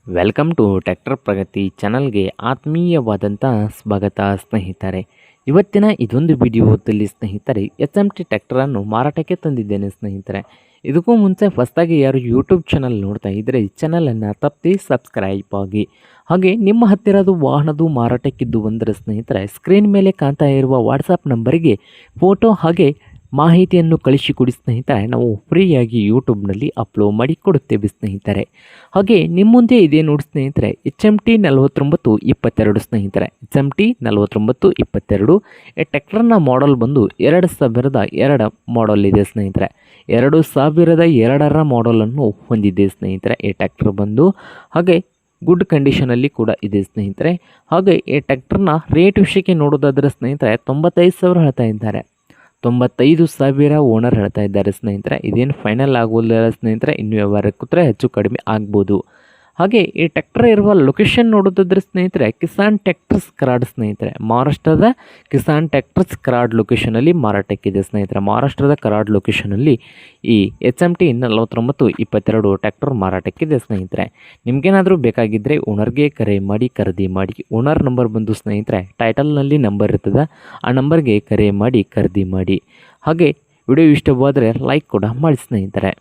Welcome to tractor ಪ್ರಗತಿ ಚಾನಲ್ಗೆ ಆತ್ಮೀಯವಾದಂಥ ಸ್ವಾಗತ ಸ್ನೇಹಿತರೆ. ಇವತ್ತಿನ ಇದೊಂದು ವಿಡಿಯೋದಲ್ಲಿ ಸ್ನೇಹಿತರೆ HMT ಟ್ರ್ಯಾಕ್ಟರನ್ನು ಮಾರಾಟಕ್ಕೆ ತಂದಿದ್ದೇನೆ ಸ್ನೇಹಿತರೆ. ಇದಕ್ಕೂ ಮುಂಚೆ ಹೊಸದಾಗಿ ಯಾರು ಯೂಟ್ಯೂಬ್ ಚಾನಲ್ ನೋಡ್ತಾ ಇದ್ದರೆ ಈ ಚಾನಲನ್ನು ತಪ್ಪದೆ ಸಬ್ಸ್ಕ್ರೈಬ್ ಆಗಿ, ಹಾಗೆ ನಿಮ್ಮ ಹತ್ತಿರದ ವಾಹನದು ಮಾರಾಟಕ್ಕಿದ್ದು ಬಂದರೆ ಸ್ನೇಹಿತರೆ ಸ್ಕ್ರೀನ್ ಮೇಲೆ ಕಾಣ್ತಾ ಇರುವ ವಾಟ್ಸಪ್ ನಂಬರಿಗೆ ಫೋಟೋ ಹಾಗೆ ಮಾಹಿತಿಯನ್ನು ಕಳಿಸಿಕೊಡಿ ಸ್ನೇಹಿತರೆ. ನಾವು ಫ್ರೀಯಾಗಿ ಯೂಟ್ಯೂಬ್ನಲ್ಲಿ ಅಪ್ಲೋಡ್ ಮಾಡಿ ಕೊಡುತ್ತೇವೆ ಸ್ನೇಹಿತರೆ. ಹಾಗೆ ನಿಮ್ಮ ಮುಂದೆ ಇದೆ ನೋಡಿ ಸ್ನೇಹಿತರೆ HMT 4922 ಸ್ನೇಹಿತರೆ. HMT 4922 ಈ ಟ್ರ್ಯಾಕ್ಟರ್ನ ಮಾಡಲ್ ಬಂದು 2002 ಮಾಡಲ್ ಇದೆ ಸ್ನೇಹಿತರೆ. 2002ರ ಮಾಡಲನ್ನು ಹೊಂದಿದೆ ಸ್ನೇಹಿತರೆ ಈ ಟ್ರ್ಯಾಕ್ಟರ್ ಬಂದು. ಹಾಗೆ ಗುಡ್ ಕಂಡೀಷನಲ್ಲಿ ಕೂಡ ಇದೆ ಸ್ನೇಹಿತರೆ. ಹಾಗೆ ಈ ಟ್ರ್ಯಾಕ್ಟರ್ನ ರೇಟ್ ವಿಷಯಕ್ಕೆ ನೋಡೋದಾದರೆ ಸ್ನೇಹಿತರೆ 95,000 ಹೇಳ್ತಾ ಇದ್ದಾರೆ. 95,000 ಓನರ್ ಹೇಳ್ತಾ ಇದ್ದಾರೆ ಸ್ನೇಹಿತರೆ. ಇದೇನು ಫೈನಲ್ ಆಗೋದಿಲ್ಲ ಸ್ನೇಹಿತರೆ, ಇನ್ನು ವ್ಯವಹಾರ ಕೂತ್ರೆ ಹೆಚ್ಚು ಕಡಿಮೆ ಆಗ್ಬೋದು. ಹಾಗೆ ಈ ಟ್ರ್ಯಾಕ್ಟರ್ ಇರುವ ಲೊಕೇಶನ್ ನೋಡೋದಾದ್ರೆ ಸ್ನೇಹಿತರೆ ಕಿಸಾನ್ ಟ್ರ್ಯಾಕ್ಟರ್ಸ್ ಕರಾಡ್ ಸ್ನೇಹಿತರೆ. ಮಹಾರಾಷ್ಟ್ರದ ಕಿಸಾನ್ ಟ್ರ್ಯಾಕ್ಟರ್ಸ್ ಕರಾಡ್ ಲೊಕೇಶನಲ್ಲಿ ಮಾರಾಟಕ್ಕಿದೆ ಸ್ನೇಹಿತರೆ. ಮಹಾರಾಷ್ಟ್ರದ ಕರಾಡ್ ಲೊಕೇಶನಲ್ಲಿ ಈ HMT 4922 ಟ್ರ್ಯಾಕ್ಟರ್ ಮಾರಾಟಕ್ಕಿದೆ ಸ್ನೇಹಿತರೆ. ನಿಮಗೇನಾದರೂ ಬೇಕಾಗಿದ್ದರೆ ಓನರ್ಗೆ ಕರೆ ಮಾಡಿ ಖರೀದಿ ಮಾಡಿ. ಓನರ್ ನಂಬರ್ ಬಂದು ಸ್ನೇಹಿತರೆ ಟೈಟಲ್ನಲ್ಲಿ ನಂಬರ್ ಇರ್ತದೆ, ಆ ನಂಬರ್ಗೆ ಕರೆ ಮಾಡಿ ಖರೀದಿ ಮಾಡಿ. ಹಾಗೆ ವಿಡಿಯೋ ಇಷ್ಟವಾದರೆ ಲೈಕ್ ಕೂಡ ಮಾಡಿ ಸ್ನೇಹಿತರೆ.